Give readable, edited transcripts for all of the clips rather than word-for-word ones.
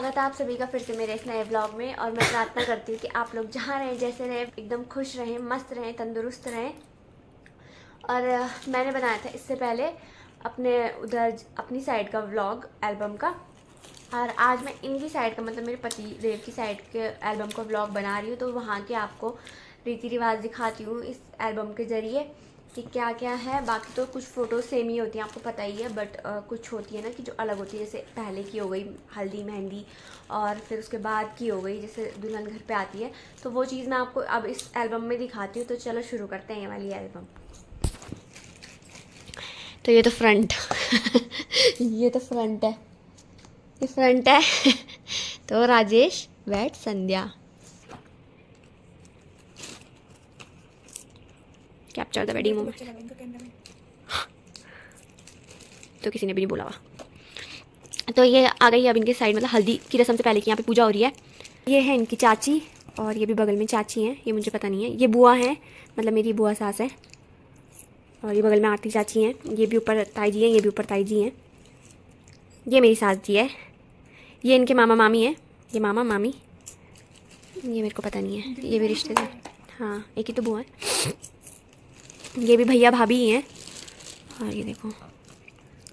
स्वागत है आप सभी का फिर से मेरे इस नए व्लॉग में। और मैं प्रार्थना करती हूँ कि आप लोग जहाँ रहें, जैसे रहें, एकदम खुश रहें, मस्त रहें, तंदुरुस्त रहें। और मैंने बनाया था इससे पहले अपने उधर अपनी साइड का व्लॉग एल्बम का, और आज मैं इनकी साइड का मतलब मेरे पति देव की साइड के एल्बम का व्लॉग बना रही हूँ। तो वहाँ के आपको रीति रिवाज दिखाती हूँ इस एल्बम के ज़रिए कि क्या क्या है। बाकी तो कुछ फ़ोटो सेम ही होती हैं, आपको पता ही है, बट कुछ होती है ना कि जो अलग होती है। जैसे पहले की हो गई हल्दी मेहंदी, और फिर उसके बाद की हो गई जैसे दुल्हन घर पे आती है। तो वो चीज़ मैं आपको अब इस एल्बम में दिखाती हूँ। तो चलो शुरू करते हैं ये वाली एल्बम। तो ये तो फ्रंट ये तो फ्रंट है, ये फ्रंट है तो राजेश बैठ संध्या कैप्चर द वेडिंग मोमेंट। तो किसी ने भी नहीं बोला हुआ। तो ये आ गई अब इनके साइड, मतलब हल्दी की रस्म से पहले की यहाँ पे पूजा हो रही है। ये है इनकी चाची, और ये भी बगल में चाची हैं, ये मुझे पता नहीं है। ये बुआ हैं, मतलब मेरी बुआ सास है। और ये बगल में आरती चाची हैं, ये भी ऊपर ताई जी हैं, ये भी ऊपर ताई जी हैं। ये मेरी सास जी है, ये इनके मामा मामी है, ये मामा मामी, ये मेरे को पता नहीं है, ये भी रिश्तेदार। हाँ एक ही तो बुआ है। ये भी भैया भाभी ही हैं। और ये देखो,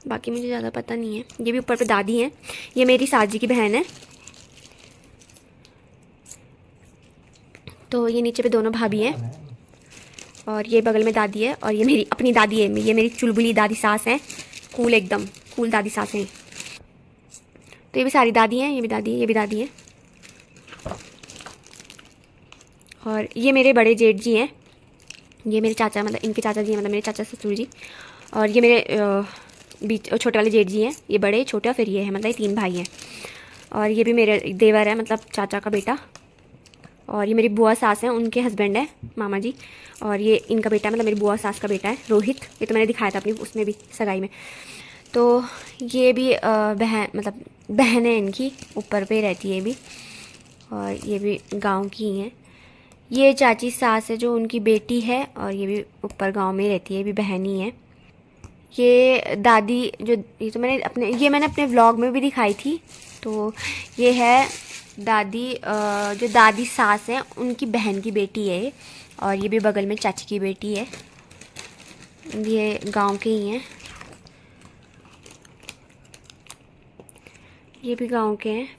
बाकी मुझे ज़्यादा पता नहीं है। ये भी ऊपर पे दादी हैं, ये मेरी सास जी की बहन है। तो ये नीचे पे दोनों भाभी हैं, और ये बगल में दादी है, और ये मेरी अपनी दादी है, ये मेरी चुलबुली दादी सास हैं, कूल एकदम कूल दादी सास हैं। तो ये भी सारी दादी हैं, ये भी दादी है, ये भी दादी है। और ये मेरे बड़े जेठ जी हैं, ये मेरे चाचा, मतलब इनके चाचा जी हैं, मतलब मेरे चाचा ससुर जी। और ये मेरे बीच छोटे वाले जेठ जी हैं, ये बड़े छोटे और फिर ये है, मतलब ये 3 भाई हैं। और ये भी मेरे देवर है, मतलब चाचा का बेटा। और ये मेरी बुआ सास हैं, उनके हस्बैंड है मामा जी। और ये इनका बेटा है, मतलब मेरी बुआ सास का बेटा है रोहित। ये तो मैंने दिखाया था अपनी उसमें भी सगाई में। तो ये भी बहन, मतलब बहन है इनकी, ऊपर पे रहती है ये भी। और ये भी गांव की ही हैं। ये चाची सास है जो उनकी बेटी है, और ये भी ऊपर गांव में रहती है, ये भी बहन ही है। ये दादी जो, ये तो मैंने अपने व्लॉग में भी दिखाई थी। तो ये है दादी, जो दादी सास है उनकी बहन की बेटी है ये। और ये भी बगल में चाची की बेटी है, ये गांव के ही हैं, ये भी गांव के हैं।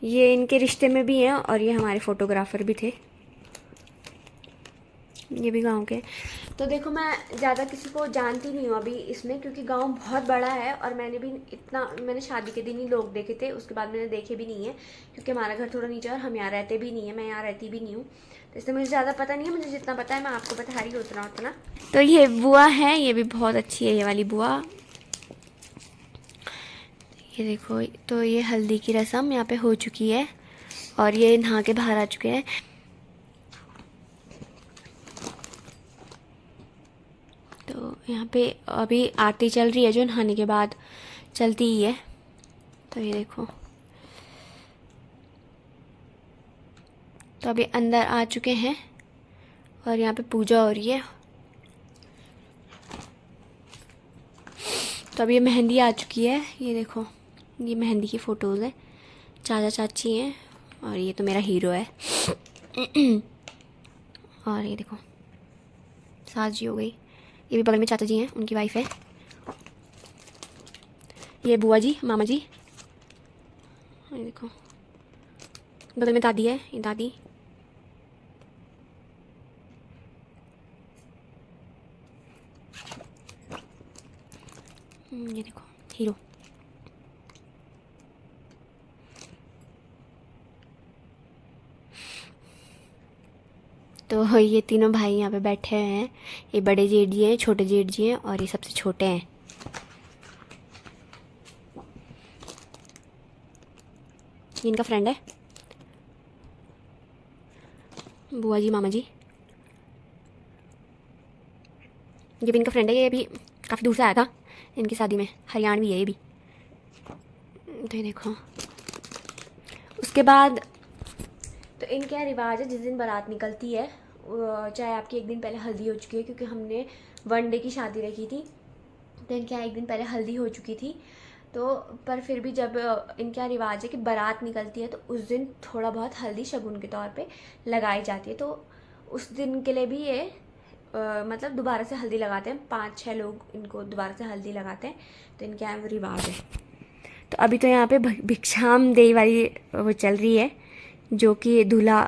ये इनके रिश्ते में भी हैं, और ये हमारे फोटोग्राफर भी थे, ये भी गांव के। तो देखो मैं ज़्यादा किसी को जानती नहीं हूँ अभी इसमें, क्योंकि गांव बहुत बड़ा है। और मैंने शादी के दिन ही लोग देखे थे, उसके बाद मैंने देखे भी नहीं है, क्योंकि हमारा घर थोड़ा नीचे और हम यहाँ रहते भी नहीं है, मैं यहाँ रहती भी नहीं हूँ। तो इसलिए मुझे ज़्यादा पता नहीं है, मुझे जितना पता है मैं आपको बता रही हूँ उतना उतना। तो ये बुआ है, ये भी बहुत अच्छी है ये वाली बुआ, ये देखो। तो ये हल्दी की रस्म यहाँ पे हो चुकी है, और ये नहा के बाहर आ चुके हैं। तो यहाँ पे अभी आरती चल रही है, जो नहाने के बाद चलती ही है। तो ये देखो, तो अभी अंदर आ चुके हैं, और यहाँ पे पूजा हो रही है। तो अभी ये मेहंदी आ चुकी है, ये देखो, ये मेहंदी की फ़ोटोज़ है, चाचा चाची हैं, और ये तो मेरा हीरो है और ये देखो सास जी हो गई, ये भी बगल में चाचा जी हैं, उनकी वाइफ है। ये बुआ जी, मामा जी, ये देखो बगल में दादी है, ये दादी। ये देखो हीरो। तो ये तीनों भाई यहाँ पे बैठे हुए हैं, ये बड़े जेठ जी हैं, छोटे जेठ जी हैं, और ये सबसे छोटे हैं। ये इनका फ्रेंड है, बुआ जी मामा जी। ये भी इनका फ्रेंड है, ये भी काफ़ी दूर से आया था इनकी शादी में, हरियाणवी है ये भी। तो ये देखो, उसके बाद तो इनके यहाँ रिवाज है, जिस दिन बारात निकलती है, चाहे आपकी एक दिन पहले हल्दी हो चुकी है, क्योंकि हमने 1 डे की शादी रखी थी, तो इनके यहाँ एक दिन पहले हल्दी हो चुकी थी। तो पर फिर भी जब इनके यहाँ रिवाज है कि बारात निकलती है तो उस दिन थोड़ा बहुत हल्दी शगुन के तौर पे लगाई जाती है। तो उस दिन के लिए भी ये मतलब दोबारा से हल्दी लगाते हैं, 5-6 लोग इनको दोबारा से हल्दी लगाते हैं, तो इनके यहाँ वो रिवाज है। तो अभी तो यहाँ पे भिक्षाम देई वाली वो चल रही है, जो कि दूल्हा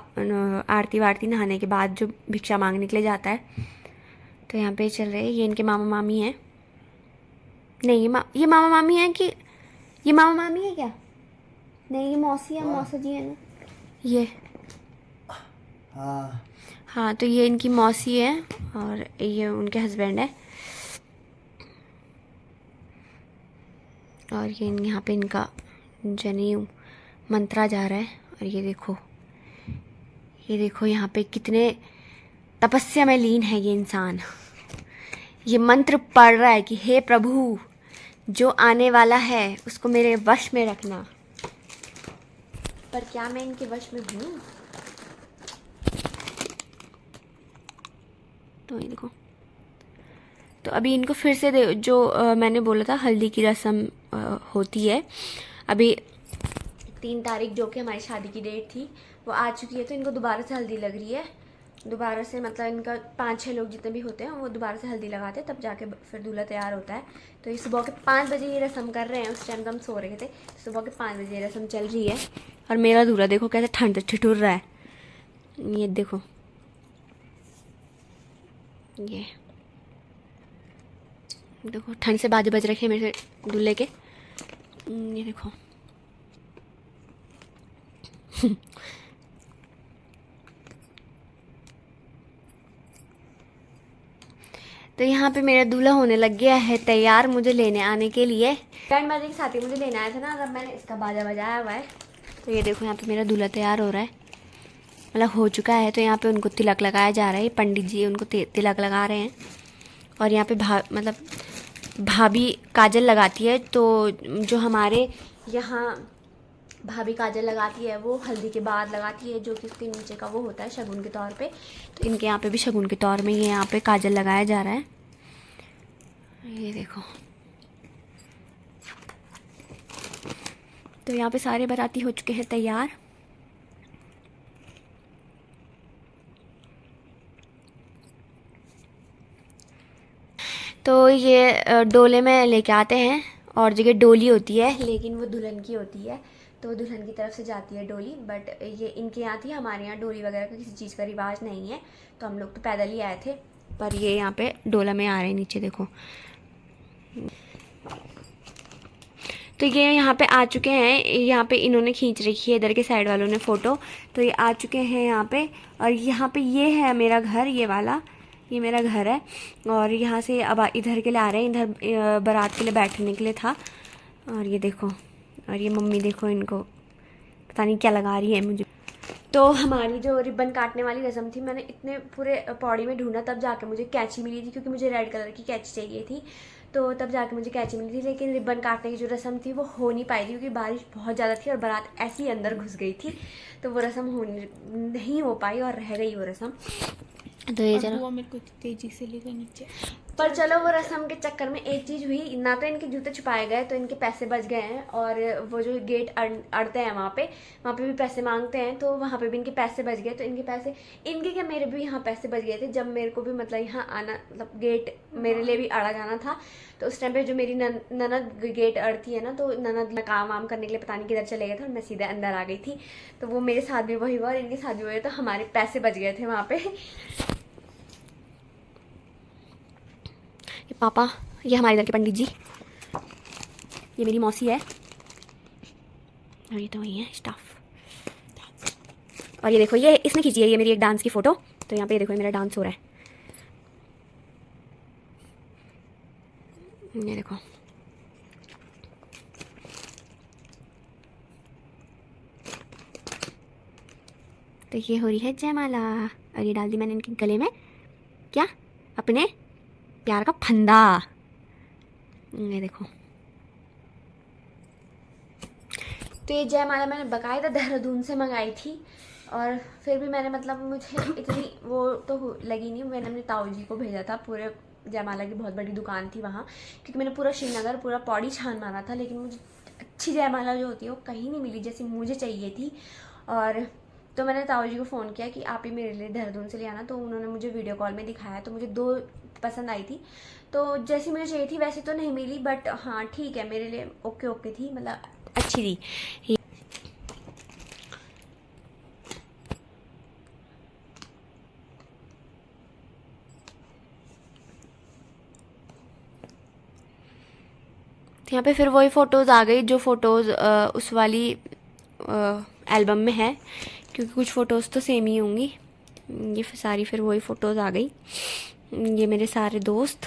आरती वारती नहाने के बाद जो भिक्षा मांगने के लिए जाता है, तो यहाँ पे चल रहे हैं। ये इनके मामा मामी हैं। नहीं ये मामा मामी है कि ये मामा मामी है क्या? नहीं ये मौसी है, मौसा जी है ना ये। हाँ तो ये इनकी मौसी है और ये उनके हस्बैंड है। और ये यहाँ पे इनका जनेऊ मंत्रा जा रहा है। और ये देखो यहाँ पे कितने तपस्या में लीन है ये इंसान। ये मंत्र पढ़ रहा है कि हे प्रभु, जो आने वाला है उसको मेरे वश में रखना। पर क्या मैं इनके वश में हूँ? तो ये देखो, तो अभी इनको फिर से जो मैंने बोला था हल्दी की रस्म होती है। अभी 3 तारीख जो कि हमारी शादी की डेट थी वो आ चुकी है, तो इनको दोबारा से हल्दी लग रही है। दोबारा से मतलब इनका 5-6 लोग जितने भी होते हैं वो दोबारा से हल्दी लगाते हैं, तब जाके फिर दूल्हा तैयार होता है। तो ये सुबह के 5 बजे ये रस्म कर रहे हैं। उस टाइम तो हम सो रहे थे। सुबह के 5 बजे ये रस्म चल रही है। और मेरा दूल्हा देखो कैसे ठंड से ठिठुर रहा है। ये देखो, ये देखो ठंड से बाजे बज रखे मेरे दूल्हे के। ये देखो तो यहाँ पे मेरा दूल्हा होने लग गया है तैयार मुझे लेने आने के लिए। बैंड बाजे के साथ ही मुझे लेने आया था ना, तब मैंने इसका बाजा बजाया हुआ है। तो ये देखो यहाँ पे मेरा दूल्हा तैयार हो रहा है, मतलब हो चुका है। तो यहाँ पे उनको तिलक लगाया जा रहा है। पंडित जी उनको तिलक लगा रहे हैं। और यहाँ पे मतलब भाभी काजल लगाती है। तो जो हमारे यहाँ भाभी काजल लगाती है वो हल्दी के बाद लगाती है, जो कि उसके नीचे का वो होता है शगुन के तौर पे। तो इनके यहाँ पे भी शगुन के तौर में ये यहाँ पे काजल लगाया जा रहा है। ये देखो, तो यहाँ पे सारे बाराती हो चुके हैं तैयार। तो ये डोले में लेके आते हैं। और जगह डोली होती है लेकिन वो दुल्हन की होती है, तो दुल्हन की तरफ से जाती है डोली। बट ये इनके यहाँ थी, हमारे यहाँ डोली वगैरह का किसी चीज़ का रिवाज नहीं है। तो हम लोग तो पैदल ही आए थे, पर ये यहाँ पे डोला में आ रहे हैं नीचे देखो। तो ये यहाँ पे आ चुके हैं। यहाँ पे इन्होंने खींच रखी है इधर के साइड वालों ने फ़ोटो। तो ये आ चुके हैं यहाँ पे। और यहाँ पे ये है मेरा घर, ये वाला ये मेरा घर है। और यहाँ से अब इधर के लिए आ रहे हैं, इधर बारात के लिए बैठने के लिए था। और ये देखो, और ये मम्मी देखो, इनको पता नहीं क्या लगा रही है मुझे। तो हमारी जो रिबन काटने वाली रस्म थी, मैंने इतने पूरे पौड़ी में ढूंढा तब जाके मुझे कैंची मिली थी, क्योंकि मुझे रेड कलर की कैंची चाहिए थी। तो तब जाके मुझे कैंची मिली थी। लेकिन रिबन काटने की जो रस्म थी वो हो नहीं पाई थी, क्योंकि बारिश बहुत ज़्यादा थी और बारात ऐसे ही अंदर घुस गई थी। तो वो रस्म नहीं हो पाई और रह गई वो रस्म। तो ये चलो मेरे को तेजी से ले गए नीचे। पर चलो वो रस्म के चक्कर में एक चीज़ हुई ना, तो इनके जूते छुपाए गए तो इनके पैसे बच गए हैं। और वो जो गेट अड़ते हैं वहाँ पे भी पैसे मांगते हैं, तो वहाँ पे भी इनके पैसे बच गए। तो इनके क्या मेरे भी यहाँ पैसे बच गए थे, जब मेरे को भी मतलब यहाँ आना, मतलब गेट मेरे लिए भी अड़ा जाना था। तो उस टाइम पे जो मेरी ननद गेट अड़ती है ना, तो ननद काम वाम करने के लिए पता नहीं किधर चले गए थे और मैं सीधे अंदर आ गई थी। तो वो मेरे साथ भी वही हुआ और इनके साथ भी वही, तो हमारे पैसे बच गए थे वहाँ पे। पापा, ये हमारे इधर के पंडित जी, ये मेरी मौसी है और ये तो वही है स्टाफ। और ये देखो, ये इसने खींची है ये मेरी एक डांस की फ़ोटो। तो यहाँ पे ये देखो, ये मेरा डांस हो रहा है। ये देखो, तो ये हो रही है जयमाला। और ये डाल दी मैंने इनके गले में, क्या अपने प्यार का फंदा। ये देखो, तो ये जयमाला मैंने बकायदा देहरादून से मंगाई थी। और फिर भी मैंने मतलब मुझे इतनी वो तो लगी नहीं। मैंने अपने ताऊ जी को भेजा था पूरे जयमाला की बहुत बड़ी दुकान थी वहाँ, क्योंकि मैंने पूरा श्रीनगर पूरा पौड़ी छान मारा था, लेकिन मुझे अच्छी जयमाला जो होती है वो कहीं नहीं मिली जैसी मुझे चाहिए थी। और तो मैंने ताऊ जी को फ़ोन किया कि आप ही मेरे लिए देहरादून से ले आना, तो उन्होंने मुझे वीडियो कॉल में दिखाया, तो मुझे 2 पसंद आई थी। तो जैसी मुझे चाहिए थी वैसी तो नहीं मिली, बट हाँ ठीक है, मेरे लिए ओके ओके थी, मतलब अच्छी थी। यहाँ पे फिर वही फ़ोटोज़ आ गई जो फ़ोटोज़ उस वाली एल्बम में है, क्योंकि कुछ फ़ोटोज़ तो सेम ही होंगी। ये सारी फिर वही फ़ोटोज़ आ गई। ये मेरे सारे दोस्त।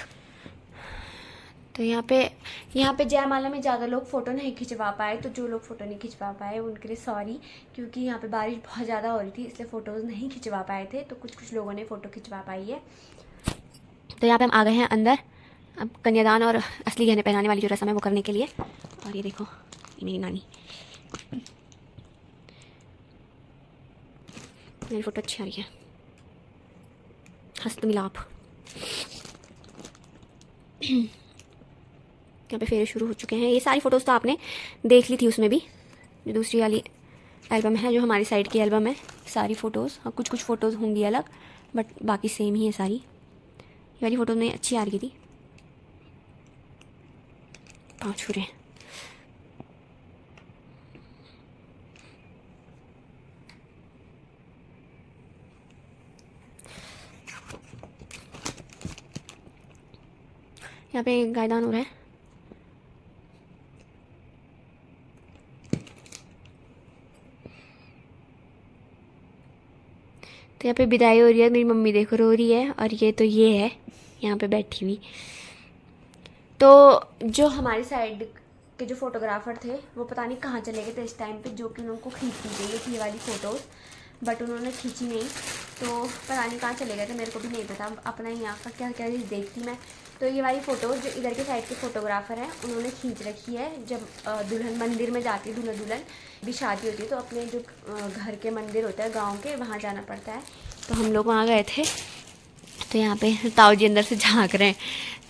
तो यहाँ पे जयमाला में ज़्यादा लोग फ़ोटो नहीं खिंचवा पाए, तो जो लोग फ़ोटो नहीं खिंचवा पाए उनके लिए सॉरी, क्योंकि यहाँ पे बारिश बहुत ज़्यादा हो रही थी, इसलिए फ़ोटोज़ नहीं खिंचवा पाए थे। तो कुछ लोगों ने फ़ोटो खिंचवा पाई है। तो यहाँ पे हम आ गए हैं अंदर, अब कन्यादान और असली गहने पहनाने वाली जो रस्म है वो करने के लिए। और ये देखो, ये मेरी नानी। मेरी फ़ोटो अच्छी आ रही है, हस्त मिलाप। यहाँ पे फेरे शुरू हो चुके हैं। ये सारी फ़ोटोज़ तो आपने देख ली थी उसमें भी, जो दूसरी वाली एल्बम है, जो हमारी साइड की एल्बम है, सारी फ़ोटोज़। हाँ, कुछ फ़ोटोज़ होंगी अलग, बट बाकी सेम ही है सारी। ये वाली फ़ोटो में अच्छी आ रही थी। 5 छुरे हैं। यहाँ पे गायदान हो रहा है। तो यहाँ पे विदाई हो रही है। मेरी मम्मी देखो रो रही है, और ये है यहाँ पे बैठी हुई। तो जो हमारी साइड के जो फोटोग्राफर थे वो पता नहीं कहाँ चले गए थे इस टाइम पे, जो कि उनको खींचनी चाहिए थी ये वाली फ़ोटोज़, बट उन्होंने खींची नहीं। तो पता नहीं कहाँ चले गए थे, मेरे को भी नहीं पता। अपना ही यहाँ का क्या क्या चीज़ देखती मैं। तो ये वाली फ़ोटोज़ जो इधर के साइड के फ़ोटोग्राफ़र हैं उन्होंने खींच रखी है। जब दुल्हन मंदिर में जाती है, दुल्हन भी शादी होती है, तो अपने जो घर के मंदिर होता है गाँव के, वहाँ जाना पड़ता है। तो हम लोग वहाँ गए थे। तो यहाँ पे ताऊ जी अंदर से झाँक रहे हैं।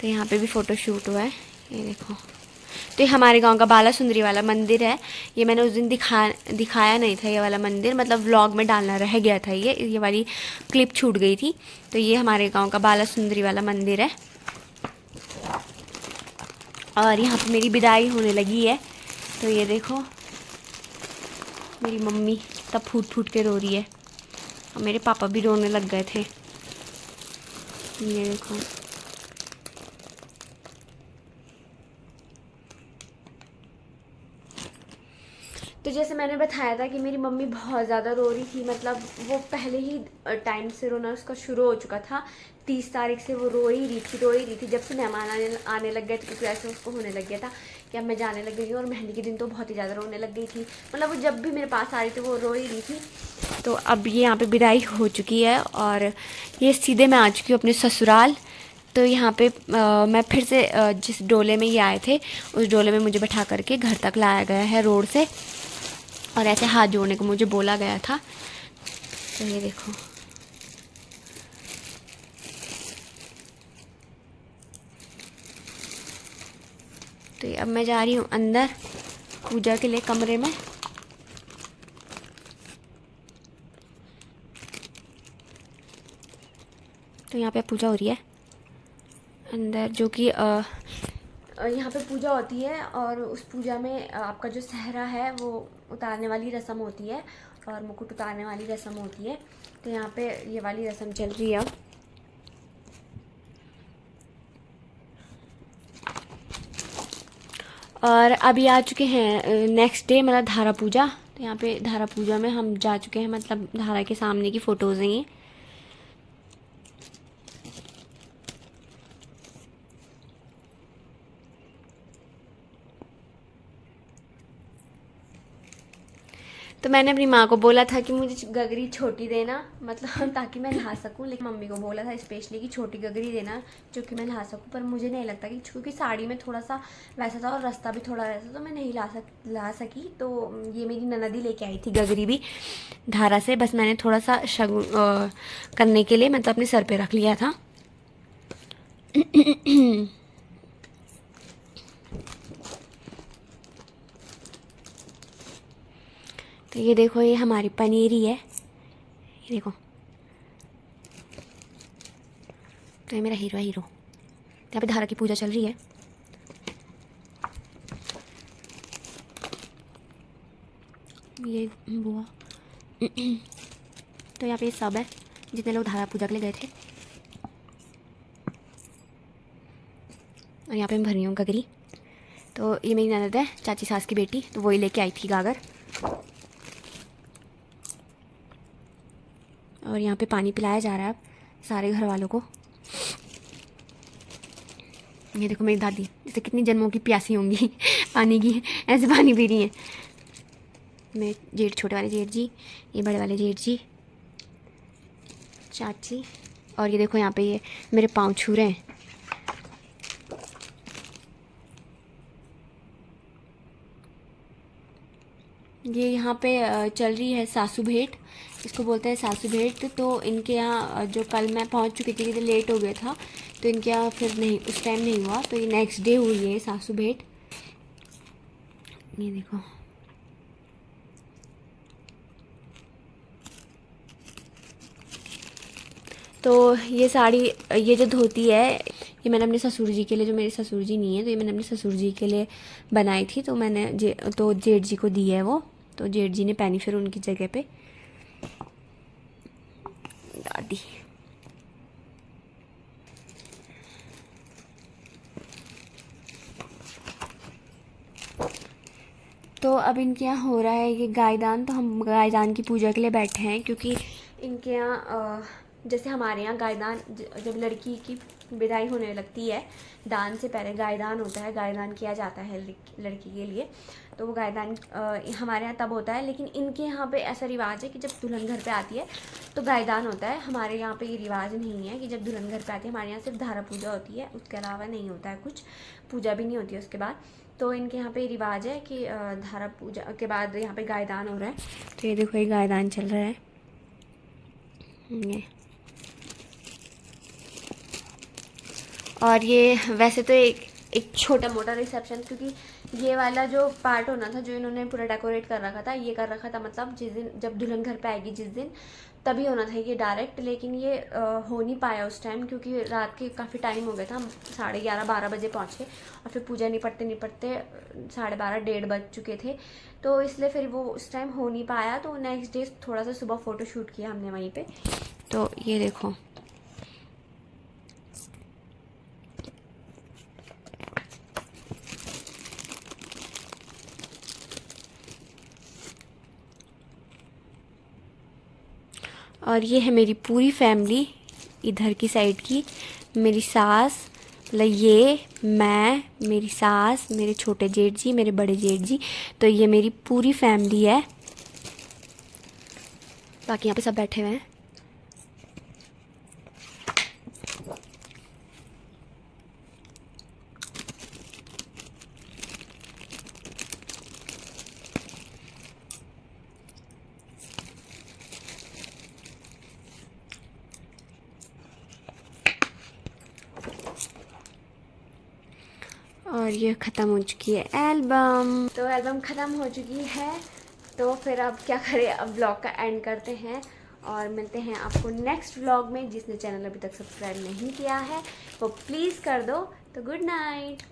तो यहाँ पे भी फ़ोटो शूट हुआ है, ये देखो। तो ये हमारे गांव का बाला सुंदरी वाला मंदिर है। ये मैंने उस दिन दिखाया नहीं था, ये वाला मंदिर, मतलब व्लॉग में डालना रह गया था। ये वाली क्लिप छूट गई थी। तो ये हमारे गांव का बाला सुंदरी वाला मंदिर है। और यहाँ पे मेरी विदाई होने लगी है। तो ये देखो, मेरी मम्मी तब फूट फूट के रो रही है, और मेरे पापा भी रोने लग गए थे। ये देखो, तो जैसे मैंने बताया था कि मेरी मम्मी बहुत ज़्यादा रो रही थी, मतलब वो पहले ही टाइम से रोना उसका शुरू हो चुका था। 30 तारीख से वो रो ही रही थी जब से मेहमान आने लग गए थे, क्योंकि ऐसे उसको होने लग गया था कि अब मैं जाने लग गई हूँ। और मेहंदी के दिन तो बहुत ही ज़्यादा रोने लग गई थी, मतलब वो जब भी मेरे पास आ रही थी वो रो ही रही थी। तो अब ये यहाँ पर विदाई हो चुकी है, और ये सीधे मैं आ चुकी हूँ अपने ससुराल। तो यहाँ पे मैं फिर से जिस डोले में ये आए थे उस डोले में मुझे बैठा करके घर तक लाया गया है रोड से, और ऐसे हाथ जोड़ने को मुझे बोला गया था। तो ये देखो, तो अब मैं जा रही हूँ अंदर पूजा के लिए कमरे में। तो यहाँ पे पूजा हो रही है अंदर, जो कि यहाँ पे पूजा होती है, और उस पूजा में आपका जो सहरा है वो उतारने वाली रस्म होती है, और मुकुट उतारने वाली रस्म होती है। तो यहाँ पे ये वाली रस्म चल रही है अब। और अभी आ चुके हैं नेक्स्ट डे, मतलब धारा पूजा। तो यहाँ पे धारा पूजा में हम जा चुके हैं, मतलब धारा के सामने की फ़ोटोज़ हैं ये। तो मैंने अपनी माँ को बोला था कि मुझे गगरी छोटी देना, मतलब ताकि मैं नहा सकूं। लेकिन मम्मी को बोला था स्पेशली कि छोटी गगरी देना जो कि मैं नहा सकूं, पर मुझे नहीं लगता कि, क्योंकि साड़ी में थोड़ा सा वैसा था और रास्ता भी थोड़ा वैसा, तो मैं नहीं ला सकी। तो ये मेरी ननदी लेके आई थी गगरी भी धारा से, बस मैंने थोड़ा सा शगुन करने के लिए मतलब अपने सर पर रख लिया था। तो ये देखो, ये हमारी पनीरी है, ये देखो। तो ये मेरा हीरो है, हीरो। यहाँ पे धारा की पूजा चल रही है। ये बुआ। तो यहाँ पे सब है, जितने लोग धारा पूजा के लिए गए थे। और यहाँ पे मैं भर रही हूँ गगरी। तो ये मेरी ननद है, चाची सास की बेटी, तो वही लेके आई थी गागर। और यहाँ पे पानी पिलाया जा रहा है अब सारे घर वालों को। ये देखो मेरी दादी, जैसे कितनी जन्मों की प्यासी होंगी पानी की, ऐसे पानी पी रही हैं। मेरे जेठ, छोटे वाले जेठ जी, ये बड़े वाले जेठ जी, चाची। और ये देखो यहाँ पे ये मेरे पाँव छू रहे हैं। ये यहाँ पे चल रही है सासू भेंट, इसको बोलते हैं सासू भेंट। तो इनके यहाँ जो कल मैं पहुँच चुकी थी, क्योंकि लेट हो गया था, तो इनके यहाँ फिर नहीं, उस टाइम नहीं हुआ। तो ये नेक्स्ट डे हुई है सासू भेंट। ये देखो, तो ये साड़ी, ये जो धोती है, ये मैंने अपने ससुर जी के लिए, जो मेरे ससुर जी नहीं है, तो ये मैंने अपने ससुर जी के लिए बनाई थी। तो मैंने तो जेठ जी को दी है वो। तो जेठ जी ने पहनी फिर उनकी जगह पे दादी। तो अब इनके यहाँ हो रहा है ये गायदान। तो हम गायदान की पूजा के लिए बैठे हैं, क्योंकि इनके यहाँ जैसे हमारे यहाँ गायदान, जब लड़की की विदाई होने लगती है, दान से पहले गायदान होता है, गायदान किया जाता है लड़की के लिए। तो वो गायदान हमारे यहाँ तब होता है, लेकिन इनके यहाँ पे ऐसा रिवाज है कि जब दुल्हन घर पे आती है तो गायदान होता है। हमारे यहाँ पे ये रिवाज नहीं है कि जब दुल्हन घर पे आती है। हमारे यहाँ सिर्फ धारा पूजा होती है, उसके अलावा नहीं होता है कुछ, पूजा भी नहीं होती है उसके बाद। तो इनके यहाँ पे रिवाज है कि धारा पूजा के बाद यहाँ पे गायदान हो रहा है। तो ये देखो, ये गायदान चल रहा है। ये और ये वैसे तो एक छोटा मोटा रिसेप्शन, क्योंकि ये वाला जो पार्ट होना था, जो इन्होंने पूरा डेकोरेट कर रखा था, ये कर रखा था मतलब जिस दिन जब दुल्हन घर पे आएगी जिस दिन, तभी होना था ये डायरेक्ट। लेकिन ये हो नहीं पाया उस टाइम, क्योंकि रात के काफ़ी टाइम हो गया था। हम 11:30-12 बजे पहुँचे और फिर पूजा निपटते 12:30 1:30 बज चुके थे। तो इसलिए फिर वो उस टाइम हो नहीं पाया। तो नेक्स्ट डे थोड़ा सा सुबह फ़ोटो शूट किया हमने वहीं पर। तो ये देखो, और ये है मेरी पूरी फैमिली इधर की साइड की। मेरी सास, मतलब ये, मैं, मेरी सास, मेरे छोटे जेठ जी, मेरे बड़े जेठ जी। तो ये मेरी पूरी फैमिली है। बाकी यहाँ पे सब बैठे हुए हैं। और ये ख़त्म हो चुकी है एल्बम। तो एल्बम ख़त्म हो चुकी है। तो फिर अब क्या करें, अब व्लॉग का एंड करते हैं और मिलते हैं आपको नेक्स्ट व्लॉग में। जिसने चैनल अभी तक सब्सक्राइब नहीं किया है वो प्लीज़ कर दो। तो गुड नाइट।